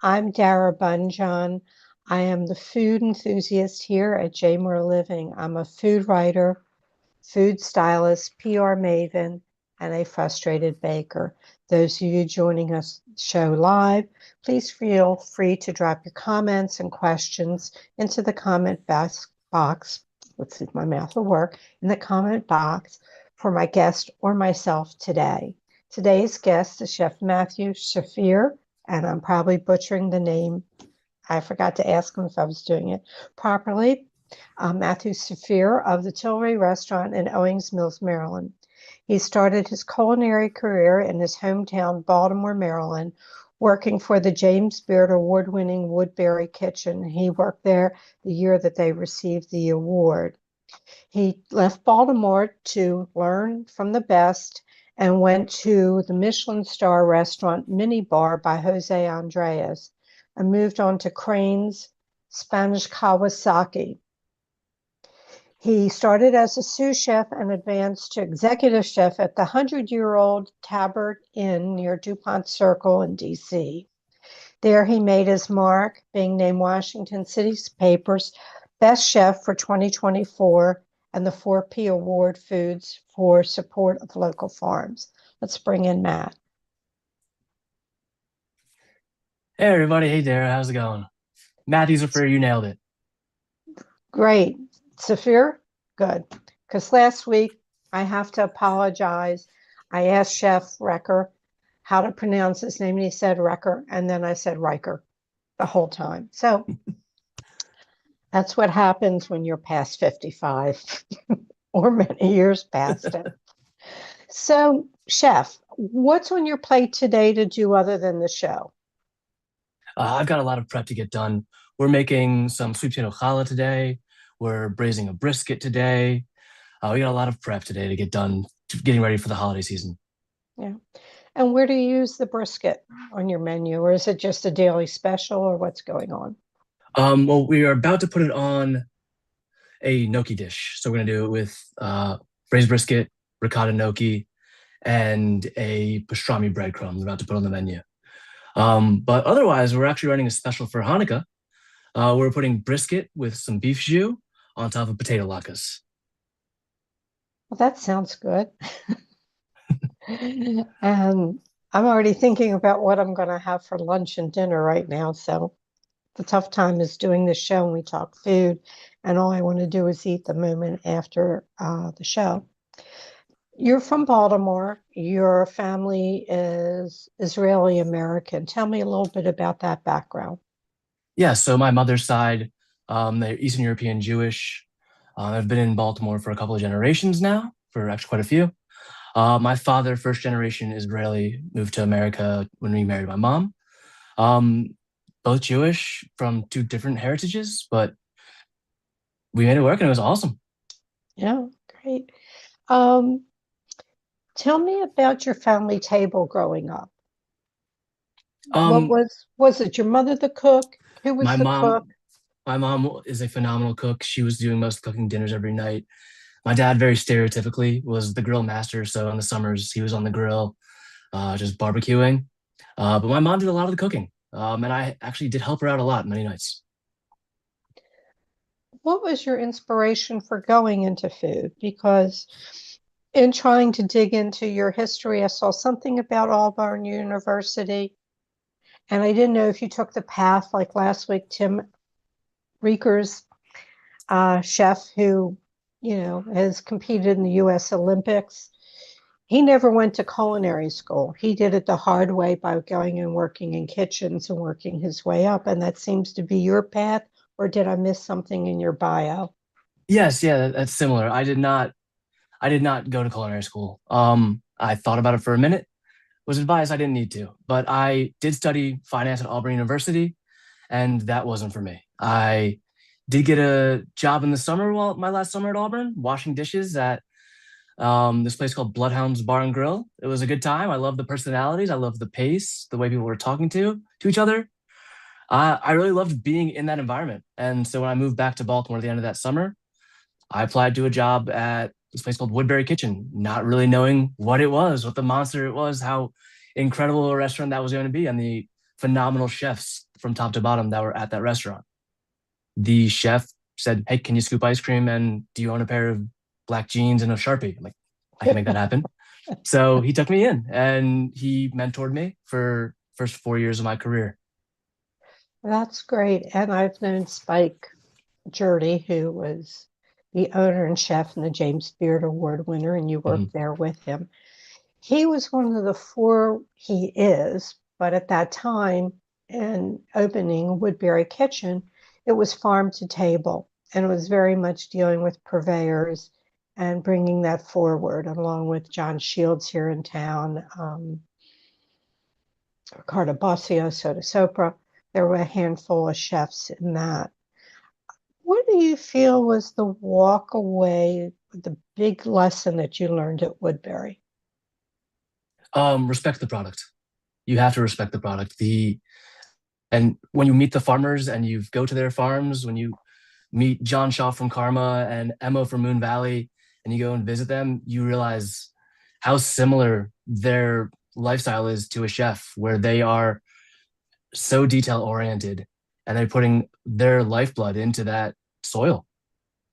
I'm Dara Bunjon. I am the food enthusiast here at J More Living. I'm a food writer, food stylist, PR maven, and a frustrated baker. Those of you joining us show live, please feel free to drop your comments and questions into the comment box. Let's see if my mouth will work. In the comment box for my guest or myself today. Today's guest is Chef Matthew Zafrir, and I'm probably butchering the name. I forgot to ask him if I was doing it properly. Matthew Zafrir of the Tillery restaurant in Owings Mills, Maryland. He started his culinary career in his hometown, Baltimore, Maryland, working for the James Beard award-winning Woodbury Kitchen. He worked there the year that they received the award. He left Baltimore to learn from the best and went to the Michelin star restaurant Mini Bar by Jose Andres and moved on to Crane's Spanish Kawasaki. He started as a sous chef and advanced to executive chef at the 100-year-old Tabard Inn near DuPont Circle in D.C. There he made his mark, being named Washington City's paper's Best Chef for 2024 and the 4P Award Foods for support of local farms. Let's bring in Matt. Hey everybody, hey Dara, how's it going? Matthew Zafrir, you nailed it. Great. Zafir? Good. Because last week, I have to apologize. I asked Chef Recker how to pronounce his name, and he said Recker, and then I said Riker the whole time. So that's what happens when you're past 55 or many years past it. So, Chef, what's on your plate today to do other than the show? I've got a lot of prep to get done. We're making some sweet potato challah today. We're braising a brisket today. We got a lot of prep today to get done, getting ready for the holiday season. Yeah. And where do you use the brisket on your menu, or is it just a daily special, or what's going on? Well, we are about to put it on a gnocchi dish. So we're gonna do it with braised brisket, ricotta gnocchi, and a pastrami breadcrumb. We're about to put on the menu. But otherwise, we're actually running a special for Hanukkah. We're putting brisket with some beef jus on top of potato latkes. Well, that sounds good. And I'm already thinking about what I'm going to have for lunch and dinner right now. So the tough time is doing the show and we talk food, and all I want to do is eat the moment after the show. You're from Baltimore. Your family is Israeli American. Tell me a little bit about that background. Yeah, so my mother's side, they're Eastern European Jewish. I've been in Baltimore for a couple of generations now, for actually quite a few. My father, first generation Israeli, moved to America when we married my mom. Um, Both Jewish from two different heritages, but we made it work and it was awesome. Yeah, great. Um, Tell me about your family table growing up. What Um, was it your mother the cook? Who was my the mom, cook? my mom is a phenomenal cook. She was doing most cooking dinners every night. My dad, very stereotypically, was the grill master. So in the summers, he was on the grill, just barbecuing. But my mom did a lot of the cooking, and I actually did help her out a lot many nights. What was your inspiration for going into food? Because in trying to dig into your history, I saw something about Auburn University, and I didn't know if you took the path like last week, Tim Reeker's chef who, has competed in the U.S. Olympics. He never went to culinary school. He did it the hard way by going and working in kitchens and working his way up. And that seems to be your path. Or did I miss something in your bio? Yes, yeah, that's similar. I did not go to culinary school. I thought about it for a minute, was advised I didn't need to, but I did study finance at Auburn University, and that wasn't for me. I did get a job in the summer, while my last summer at Auburn, washing dishes at this place called Bloodhounds Bar and Grill. It was a good time. I love the personalities. I love the pace, the way people were talking to each other. I really loved being in that environment. And so when I moved back to Baltimore at the end of that summer, I applied to a job at this place called Woodbury Kitchen, not really knowing what it was, what the monster it was, how incredible a restaurant that was going to be. And the phenomenal chefs from top to bottom that were at that restaurant. The chef said, "Hey, can you scoop ice cream? And do you own a pair of black jeans and a Sharpie?" I'm like, "I can make that happen." So he took me in and he mentored me for first 4 years of my career. That's great. And I've known Spike Jurdy, who was the owner and chef and the James Beard Award winner, and you Mhm. worked there with him. He was one of the four, he is, but at that time in opening Woodbury Kitchen, it was farm to table, and it was very much dealing with purveyors and bringing that forward, along with John Shields here in town, Ricardo Bossio, Soda Sopra. There were a handful of chefs in that. What do you feel was the walk away, the big lesson that you learned at Woodbury? Respect the product. You have to respect the product. And when you meet the farmers and you go to their farms, when you meet John Shaw from Karma and Emma from Moon Valley, and you go and visit them, you realize how similar their lifestyle is to a chef, where they are so detail oriented and they're putting their lifeblood into that soil.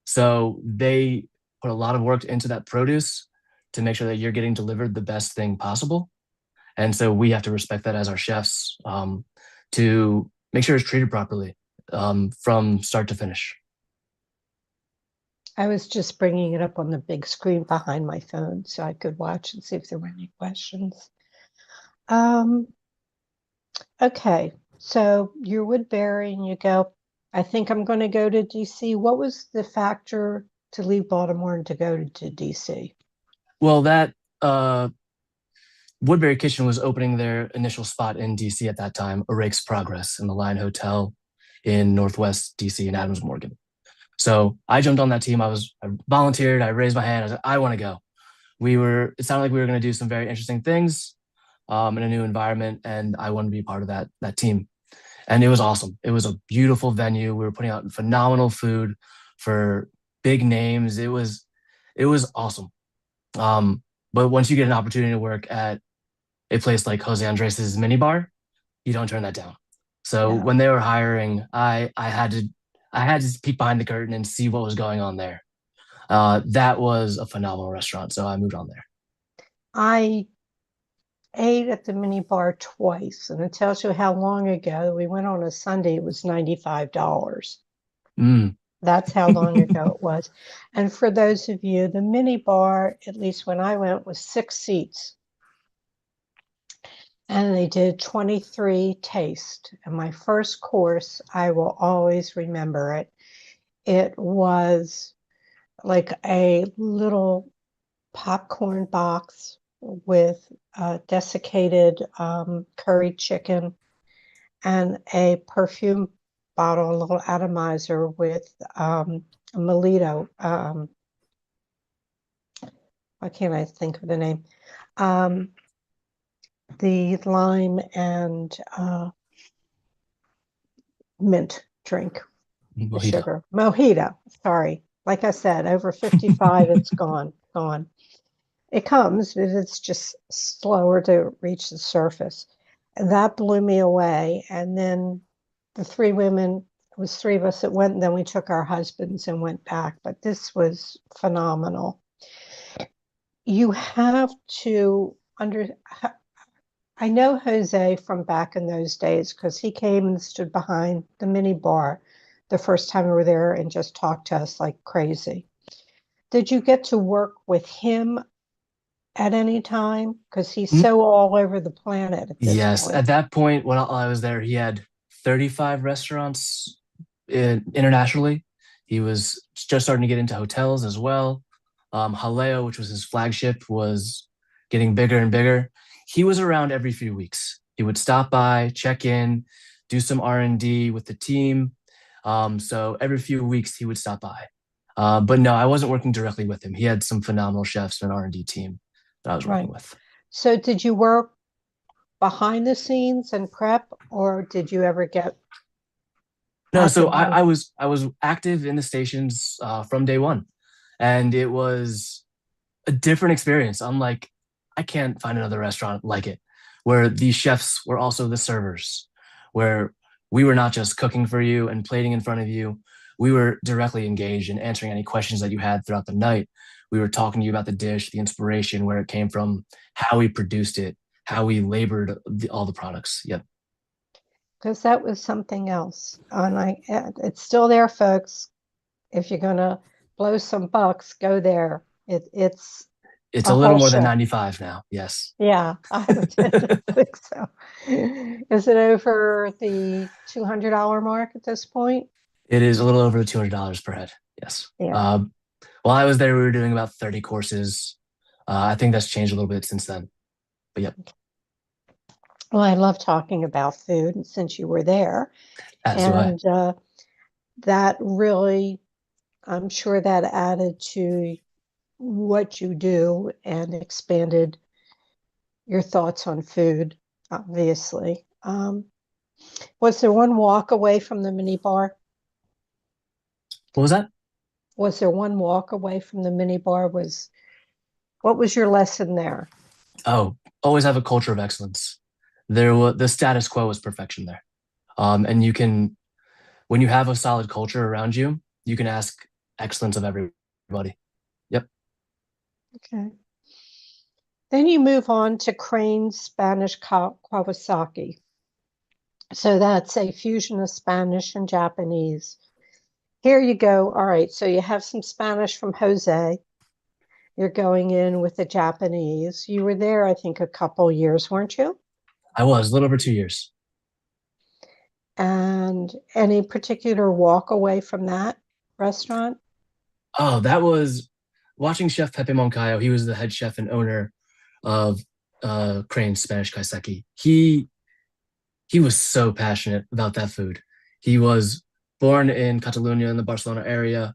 So they put a lot of work into that produce to make sure that you're getting delivered the best thing possible. And so we have to respect that as our chefs, to make sure it's treated properly, from start to finish. I was just bringing it up on the big screen behind my phone so I could watch and see if there were any questions. Um, okay, so you're Woodbury and you go, I think I'm going to go to DC. What was the factor to leave Baltimore and to go to DC? Well, that Woodbury Kitchen was opening their initial spot in DC at that time, Arake's Progress in the Line Hotel in Northwest DC in Adams Morgan. So I jumped on that team. I volunteered. I raised my hand. I was like, I want to go. It sounded like we were going to do some very interesting things, in a new environment, and I wanted to be part of that team. And it was awesome. It was a beautiful venue. We were putting out phenomenal food for big names. It was awesome. But once you get an opportunity to work at a place like Jose Andres's mini bar, you don't turn that down. So No, when they were hiring, I had to peek behind the curtain and see what was going on there. That was a phenomenal restaurant, so I moved on there. I ate at the mini bar twice, and it tells you how long ago. We went on a Sunday, it was $95. Mm. That's how long ago it was. And for those of you, the mini bar, at least when I went, was 6 seats. And they did 23 taste. And my first course, I will always remember it. It was like a little popcorn box with desiccated curry chicken and a perfume bottle, a little atomizer with a Melito. Why can't I think of the name? Um, the lime and mint drink, the Mojito. sugar. Mojito, sorry. Like I said, over 55, it's gone. It comes, but it's just slower to reach the surface. And that blew me away. And then the three women, it was three of us that went, and then we took our husbands and went back. But this was phenomenal. You have to under I know Jose from back in those days because he came and stood behind the mini bar the first time we were there and just talked to us like crazy. Did you get to work with him at any time? Because he's Mm. so all over the planet at this Yes, point. at that point when I was there, he had 35 restaurants internationally. He was just starting to get into hotels as well. Haleo, which was his flagship, was getting bigger and bigger. He was around every few weeks. He would stop by, check in, do some R&D with the team. So every few weeks he would stop by. But no, I wasn't working directly with him. He had some phenomenal chefs and R&D team that I was Right. working with. So did you work behind the scenes and prep, or did you ever get No, at the so mini? I was active in the stations, from day one, and it was a different experience. I'm like, I can't find another restaurant like it, where the chefs were also the servers. where we were not just cooking for you and plating in front of you. We were directly engaged in answering any questions that you had throughout the night. We were talking to you about the dish, the inspiration, where it came from, how we produced it, how we labored all the products. Yep. Because that was something else. And it's still there, folks. If you're gonna blow some bucks, go there. It's It's a a little whole more than show. 95 now. Yes. Yeah, I would tend to think so. Is it over the $200 mark at this point? It is a little over $200 per head. Yes. Yeah. While I was there, we were doing about 30 courses. I think that's changed a little bit since then. But yep, Well, I love talking about food since you were there. as do I. And that really, I'm sure that added to what you do and expanded your thoughts on food, obviously. Was there one walk away from the mini bar? What was that? Was there one walk away from the mini bar? What was your lesson there? Oh, always have a culture of excellence. There was the status quo was perfection there. And you can, when you have a solid culture around you, you can ask excellence of everybody. Yep. Okay. Then you move on to Crane's Spanish Kawasaki. So that's a fusion of Spanish and Japanese. Here you go. All right. So you have some Spanish from Jose. You're going in with the Japanese. You were there, I think, a couple years, weren't you? I was a little over 2 years. And any particular walk away from that restaurant? Oh, that was watching Chef Pepe Moncayo. He was the head chef and owner of Crane's Spanish Kaiseki. He was so passionate about that food. He was born in Catalonia in the Barcelona area,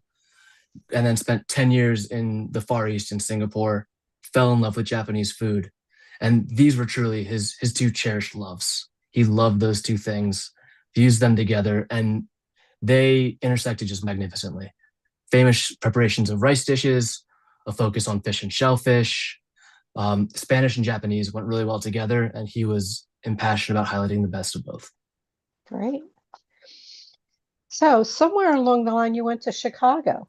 and then spent 10 years in the Far East in Singapore, fell in love with Japanese food. And these were truly his two cherished loves. He loved those two things, fused them together, and they intersected just magnificently. Famous preparations of rice dishes, a focus on fish and shellfish. Spanish and Japanese went really well together, and he was impassioned about highlighting the best of both. Great. So somewhere along the line, you went to Chicago.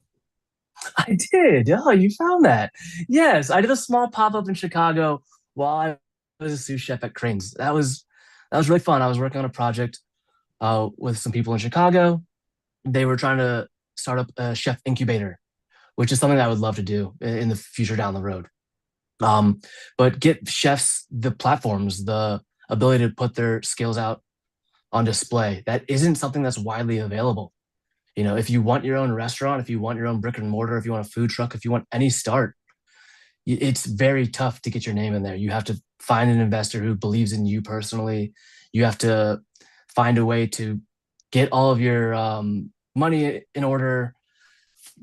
I did. Oh, you found that. Yes, I did a small pop up in Chicago while I was a sous chef at Crane's. That was really fun. I was working on a project with some people in Chicago. They were trying to start up a chef incubator, which is something that I would love to do in the future down the road. Um, but get chefs the platforms, the ability to put their skills out on display. That isn't something that's widely available. If you want your own restaurant, if you want your own brick and mortar, if you want a food truck, if you want any start, it's very tough to get your name in there. You have to find an investor who believes in you personally. You have to find a way to get all of your money in order,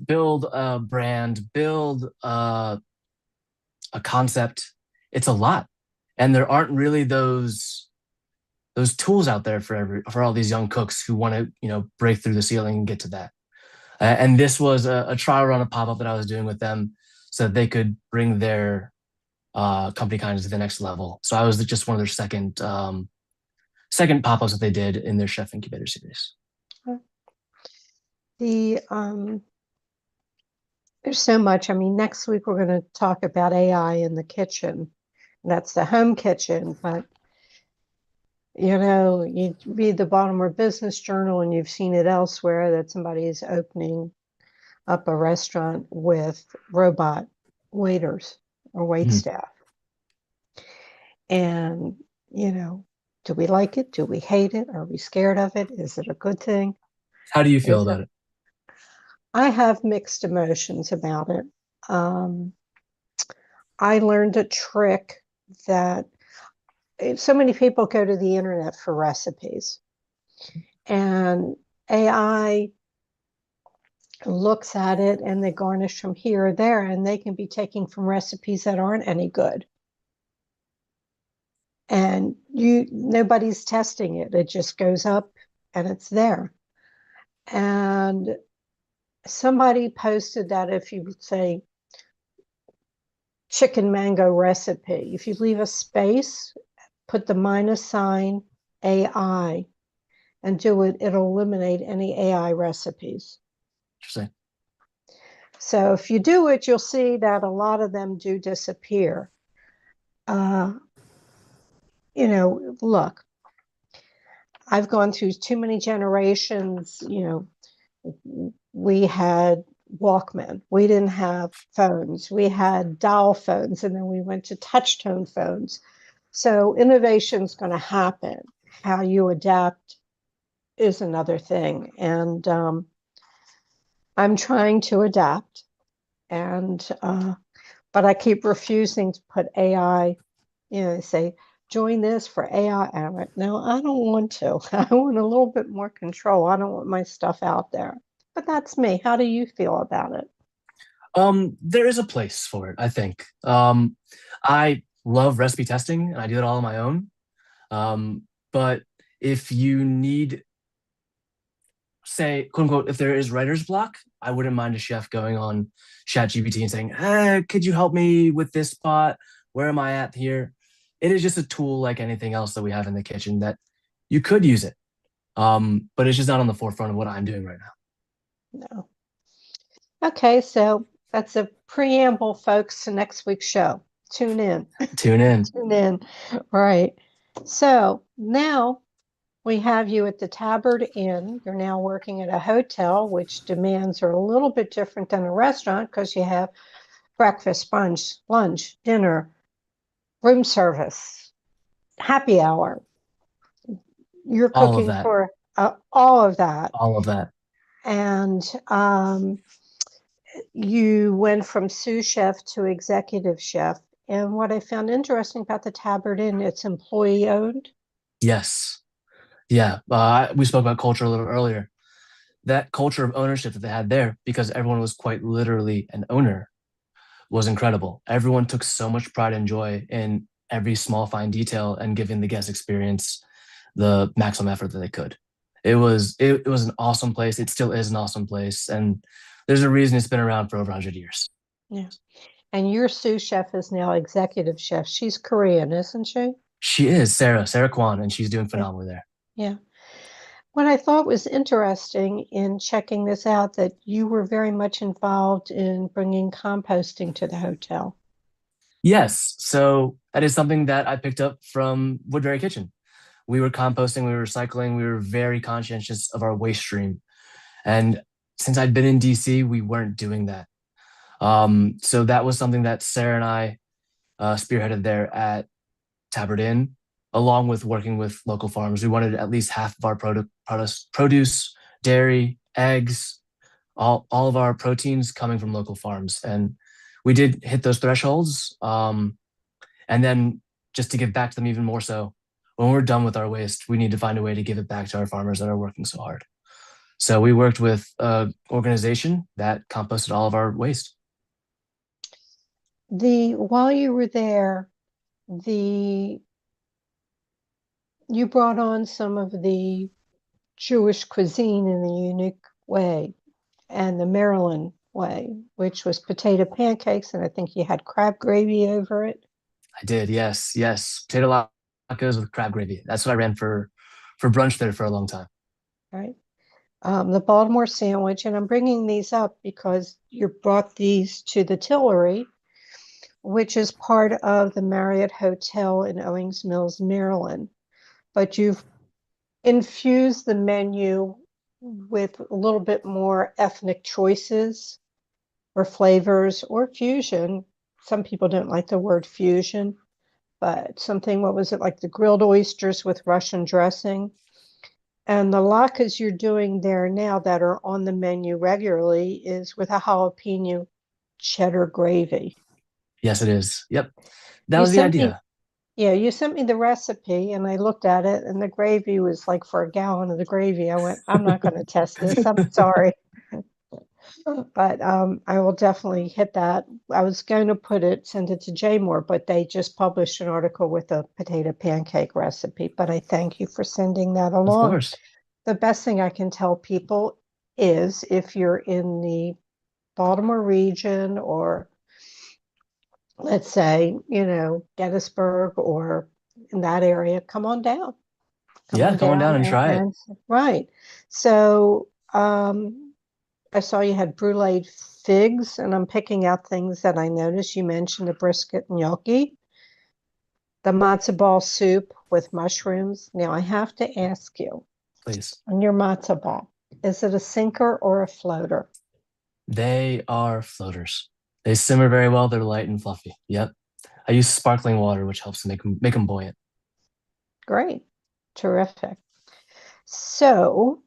build a brand, build a concept. It's a lot, and there aren't really those tools out there for all these young cooks who want to break through the ceiling and get to that. And this was a trial run, a pop up that I was doing with them, so that they could bring their company kind of to the next level. So I was just one of their second pop ups that they did in their chef incubator series. The There's so much. I mean, next week we're going to talk about AI in the kitchen. That's the home kitchen, but you read the Baltimore Business Journal and you've seen it elsewhere that somebody is opening up a restaurant with robot waiters or wait Mhm. staff. And, do we like it? Do we hate it? Are we scared of it? Is it a good thing? How do you feel Is it? about it? I have mixed emotions about it. Um, I learned a trick that so many people go to the internet for recipes, and AI looks at it and they garnish from here or there, and they can be taking from recipes that aren't any good. And nobody's testing it. It just goes up and it's there. And somebody posted that if you say chicken mango recipe, if you leave a space, put the minus sign AI, and do it, it'll eliminate any AI recipes. Interesting. So if you do it, you'll see that a lot of them do disappear. Uh, look, I've gone through too many generations. We had Walkman. We didn't have phones. We had dial phones, and then we went to touch tone phones. So innovation is going to happen. How you adapt is another thing. And I'm trying to adapt, and but I keep refusing to put AI, say, join this for AI. And I'm like, no, I don't want to. I want a little bit more control. I don't want my stuff out there. But that's me. How do you feel about it? There is a place for it, I think. I love recipe testing and I do it all on my own. But if you need, say, quote unquote, if there is writer's block, I wouldn't mind a chef going on ChatGPT and saying, could you help me with this spot? Where am I at here? It is just a tool like anything else that we have in the kitchen that you could use it. But it's just not on the forefront of what I'm doing right now. No. Okay, so that's a preamble, folks, to next week's show. Tune in. Tune in. Tune in. Right. So now we have you at the Tabard Inn. You're now working at a hotel, which demands are a little bit different than a restaurant because you have breakfast, brunch, lunch, dinner, room service, happy hour. You're All of cooking that. for all of that. All of that. And you went from sous chef to executive chef. And what I found interesting about the Tabard Inn, it's employee owned. Yes. Yeah. We spoke about culture a little earlier. That culture of ownership that they had there, because everyone was quite literally an owner, was incredible. Everyone took so much pride and joy in every small, fine detail and giving the guest experience the maximum effort that they could. It was an awesome place. It still is an awesome place. And there's a reason it's been around for over 100 years. Yeah. And your sous chef is now executive chef. She's Korean, isn't she? She is Sarah Kwan, and she's doing Yeah. phenomenally there. Yeah. What I thought was interesting in checking this out, that you were very much involved in bringing composting to the hotel. Yes. So that is something that I picked up from Woodbury Kitchen. We were composting, we were recycling, we were very conscientious of our waste stream. And since I'd been in DC, we weren't doing that. So that was something that Sarah and I spearheaded there at Tabard Inn, along with working with local farms. We wanted at least half of our produce, dairy, eggs, all of our proteins coming from local farms. And we did hit those thresholds. And then just to give back to them even more so, when we're done with our waste, we need to find a way to give it back to our farmers that are working so hard. So we worked with an organization that composted all of our waste. While you were there, the you brought on some of the Jewish cuisine in a unique way, and the Maryland way, which was potato pancakes, and I think you had crab gravy over it. I did, yes, yes. Potato latkes with crab gravy. That's what I ran for brunch there for a long time. Right. The Baltimore sandwich, and I'm bringing these up because you brought these to the Tillery, which is part of the Marriott Hotel in Owings Mills, Maryland. But you've infused the menu with a little bit more ethnic choices or flavors or fusion. Some people don't like the word fusion, but something, what was it, like the grilled oysters with Russian dressing? And the latkes you're doing there now that are on the menu regularly is with a jalapeno cheddar gravy. Yes, it is. Yep. That You was the sent me, idea. yeah, you sent me the recipe and I looked at it and the gravy was like for a gallon of the gravy. I went, I'm not going to test this. I'm sorry. But I will definitely hit that. I was going to send it to Jaymore, but they just published an article with a potato pancake recipe. But I thank you for sending that Of along. course. The best thing I can tell people is if you're in the Baltimore region, or let's say, Gettysburg or in that area, come on down. Come Yeah, on come on down down and try it. right. So I saw you had bruleed figs, and I'm picking out things that I noticed. You mentioned the brisket gnocchi, the matzo ball soup with mushrooms. Now I have to ask you, Please. on your matzo ball, is it a sinker or a floater? They are floaters. They simmer very well. They're light and fluffy. Yep. I use sparkling water, which helps to make them buoyant. Great. Terrific. So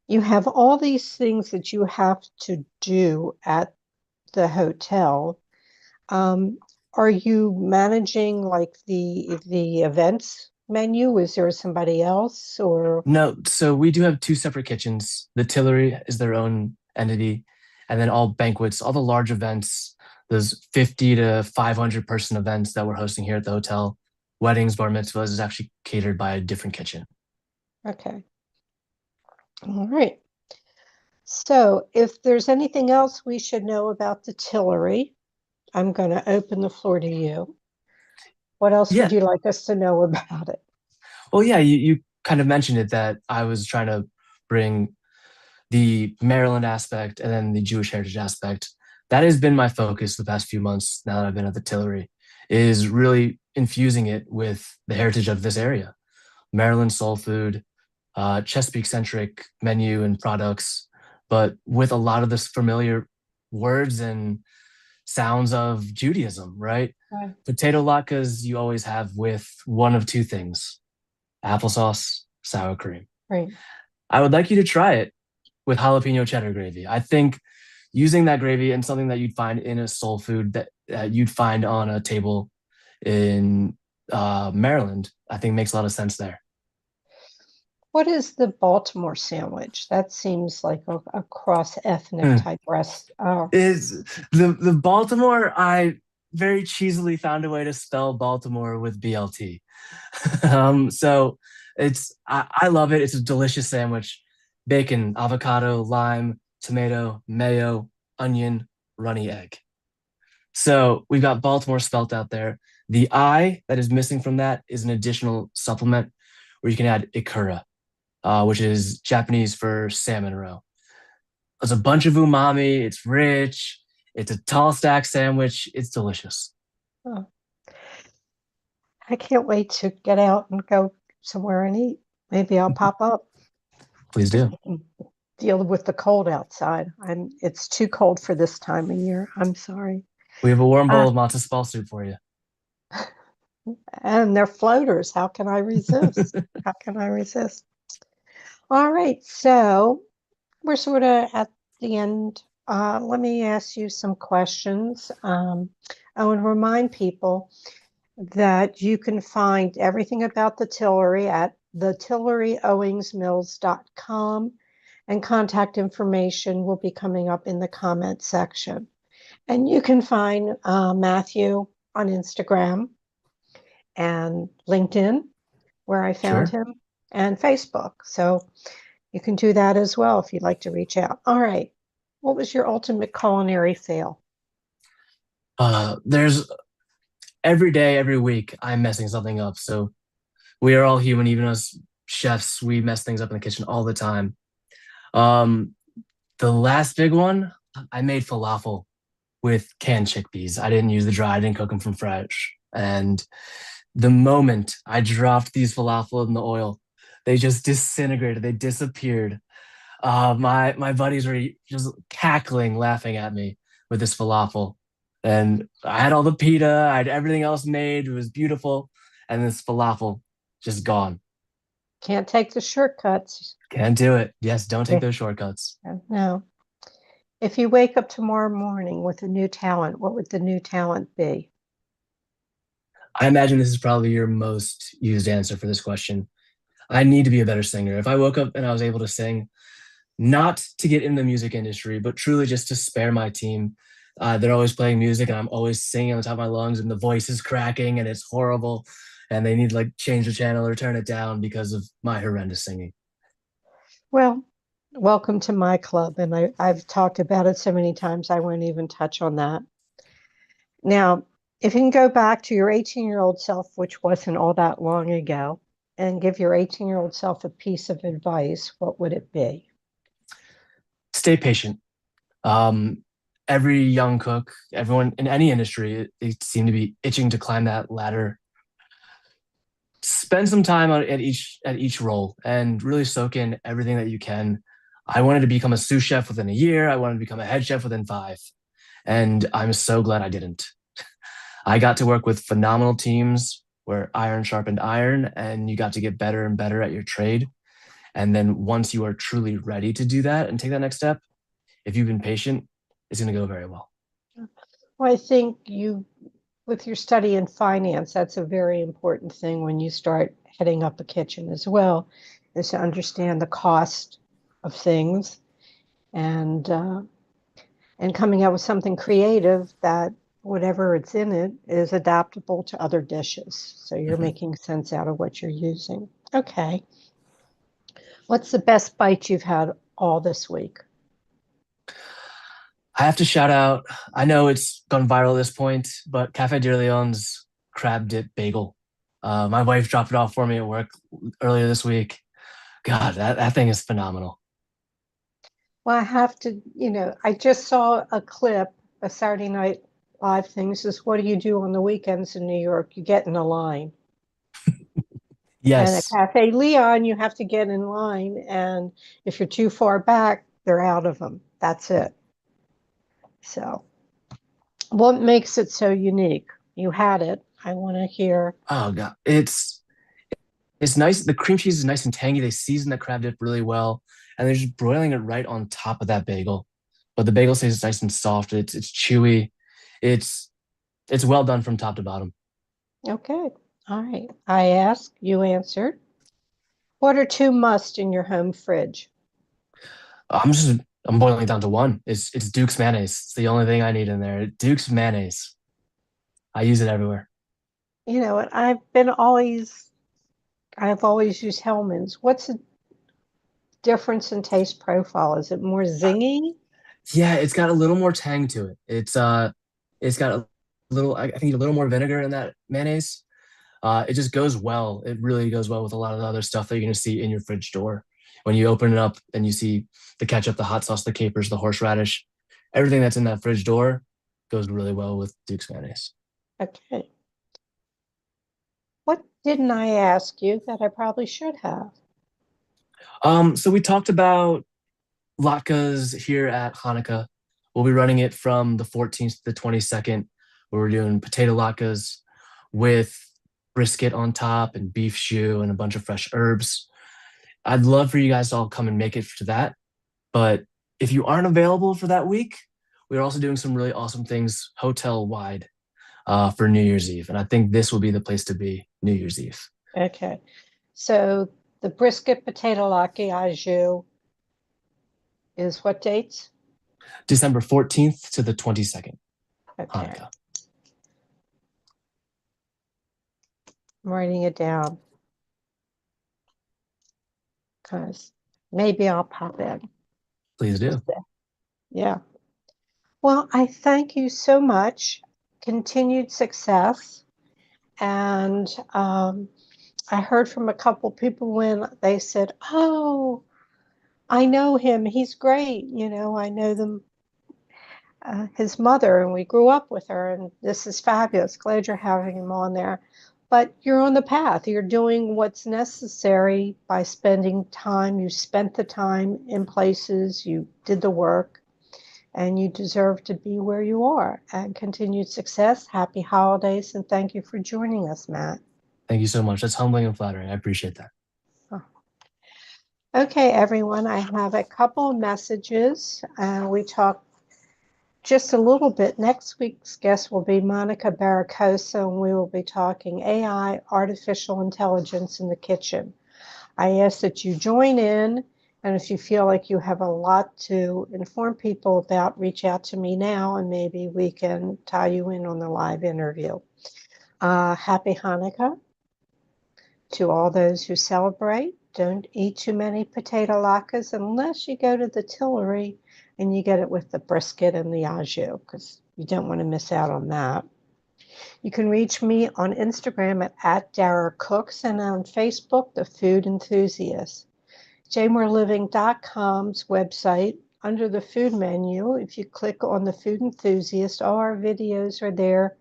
you have all these things that you have to do at the hotel. Um, are you managing like the events menu? Is there somebody else or No, so we do have two separate kitchens. The Tillery is their own entity, and then all banquets, all the large events, those 50 to 500 person events that we're hosting here at the hotel, weddings, bar mitzvahs, is actually catered by a different kitchen. okay. All right. So if there's anything else we should know about the Tillery, I'm going to open the floor to you. What else would Yeah. you like us to know about it? Well, yeah, you kind of mentioned it that I was trying to bring the Maryland aspect and then the Jewish heritage aspect. That has been my focus the past few months now that I've been at the Tillery, is really infusing it with the heritage of this area. Maryland soul food, Chesapeake centric menu and products, but with a lot of this familiar words and sounds of Judaism, right? Right. Potato latkes you always have with one of two things: applesauce, sour cream. Right. I would like you to try it with jalapeno cheddar gravy. I think using that gravy and something that you'd find in a soul food that you'd find on a table in Maryland, I think makes a lot of sense there. What is the Baltimore sandwich? That seems like a cross-ethnic Mm. type rest. Oh, Is the Baltimore? I very cheesily found a way to spell Baltimore with BLT. So I love it. It's a delicious sandwich. Bacon, avocado, lime, tomato, mayo, onion, runny egg. So we've got Baltimore spelt out there. The I that is missing from that is an additional supplement where you can add ikura, which is Japanese for salmon roe. There's a bunch of umami. It's rich. It's a tall stack sandwich. It's delicious. oh, I can't wait to get out and go somewhere and eat. Maybe I'll pop up. Please do. Deal with the cold outside. It's too cold for this time of year. I'm sorry. We have a warm Uh, bowl of matzo ball soup for you. and they're floaters. How can I resist? How can I resist? All right, so we're sort of at the end. Let me ask you some questions. I want to remind people that you can find everything about the Tillery at thetillery.owingsmills.com, and contact information will be coming up in the comment section. And you can find Matthew on Instagram and LinkedIn, where I found Sure. him, and Facebook. So you can do that as well if you'd like to reach out. All right. What was your ultimate culinary fail? There's every day, every week, I'm messing something up. So we are all human, even as chefs, we mess things up in the kitchen all the time. Um, the last big one, I made falafel with canned chickpeas. I didn't use the dry, I didn't cook them from fresh. And the moment I dropped these falafel in the oil, they just disintegrated, they disappeared. My buddies were just cackling, laughing at me with this falafel. And I had all the pita, I had everything else made. It was beautiful. And this falafel just gone. Can't take the shortcuts. Can't do it. Yes, don't take Yeah. those shortcuts. No. If you wake up tomorrow morning with a new talent, what would the new talent be? I imagine this is probably your most used answer for this question. I need to be a better singer. If I woke up and I was able to sing, not to get in the music industry, but truly just to spare my team. They're always playing music and I'm always singing on the top of my lungs and the voice is cracking and it's horrible. And they need to like change the channel or turn it down because of my horrendous singing. Well, welcome to my club. And I've talked about it so many times, I won't even touch on that. Now, if you can go back to your 18-year-old self, which wasn't all that long ago, and give your 18-year-old self a piece of advice, what would it be? Stay patient. Um, every young cook, everyone in any industry, they seem to be itching to climb that ladder. Spend some time at each role and really soak in everything that you can. I wanted to become a sous chef within a year. I wanted to become a head chef within 5, and I'm so glad I didn't. I got to work with phenomenal teams where iron sharpened iron, and you got to get better and better at your trade. And then once you are truly ready to do that and take that next step, if you've been patient, it's going to go very well. Well, I think you, with your study in finance, that's a very important thing when you start heading up a kitchen as well, is to understand the cost of things and coming up with something creative that whatever it's in it is adaptable to other dishes. So you're Mhm. making sense out of what you're using. Okay. What's the best bite you've had all this week? I have to shout out, I know it's gone viral at this point, but Cafe de Leon's crab dip bagel. My wife dropped it off for me at work earlier this week. God, that thing is phenomenal. Well, I have to, I just saw a clip, a Saturday Night Live thing. Says, what do you do on the weekends in New York? You get in a line. And at Yes. Cafe Leon, you have to get in line. And if you're too far back, they're out of them. That's it. So, what makes it so unique? You had it. I want to hear. Oh God, it's nice. The cream cheese is nice and tangy. They season the crab dip really well, and they're just broiling it right on top of that bagel. But the bagel stays nice and soft. It's chewy. It's it's well done from top to bottom. Okay. All right. I asked, you answered. What are two must in your home fridge? I'm just I'm boiling it down to one. It's Duke's mayonnaise. It's the only thing I need in there. Duke's mayonnaise. I use it everywhere. And I've always used Hellman's. What's the difference in taste profile? Is it more zingy? Yeah, it's got a little more tang to it. It's got a little. I think a little more vinegar in that mayonnaise. It just goes well. It really goes well with a lot of the other stuff that you're gonna see in your fridge door. When you open it up and you see the ketchup, the hot sauce, the capers, the horseradish, everything that's in that fridge door goes really well with Duke's mayonnaise. Okay. What didn't I ask you that I probably should have? So we talked about latkes here at Hanukkah. We'll be running it from the 14th to the 22nd, where we're doing potato latkes with brisket on top and beef stew and a bunch of fresh herbs. I'd love for you guys to all come and make it to that. But if you aren't available for that week, we're also doing some really awesome things hotel wide for New Year's Eve. And I think this will be the place to be New Year's Eve, Okay. So the brisket potato latke au jus is what dates? December 14th to the 22nd, Okay. Hanukkah. I'm writing it down because maybe I'll pop in. Please do. Yeah. Well, I thank you so much. Continued success. And I heard from a couple people when they said, "Oh, I know him. He's great. I know his mother, and we grew up with her, and this is fabulous. Glad you're having him on there." But you're on the path. You're doing what's necessary by spending time. You spent the time in places, you did the work, and you deserve to be where you are. And continued success. Happy holidays, and thank you for joining us, Matt. Thank you so much. That's humbling and flattering. I appreciate that. Okay, everyone, I have a couple of messages. We talked just a little bit. Next week's guest will be Monica Barracosa, and we will be talking AI, artificial intelligence in the kitchen. I ask that you join in, and if you feel like you have a lot to inform people about, reach out to me now, and maybe we can tie you in on the live interview. Happy Hanukkah to all those who celebrate. Don't eat too many potato latkes unless you go to the Tillery and you get it with the brisket and the au jus, because you don't want to miss out on that. You can reach me on Instagram at Dara Cooks and on Facebook, The Food Enthusiast. jmoreliving.com's website, under the food menu, if you click on The Food Enthusiast, all our videos are there.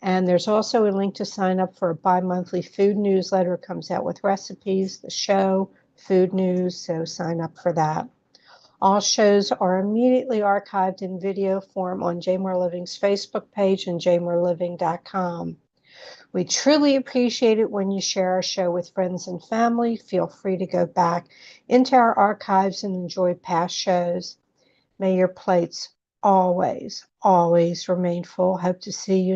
And there's also a link to sign up for a bi-monthly food newsletter. It comes out with recipes, the show, food news, so sign up for that. All shows are immediately archived in video form on Jmore Living's Facebook page and jmoreliving.com. We truly appreciate it when you share our show with friends and family. Feel free to go back into our archives and enjoy past shows. May your plates always, always remain full. Hope to see you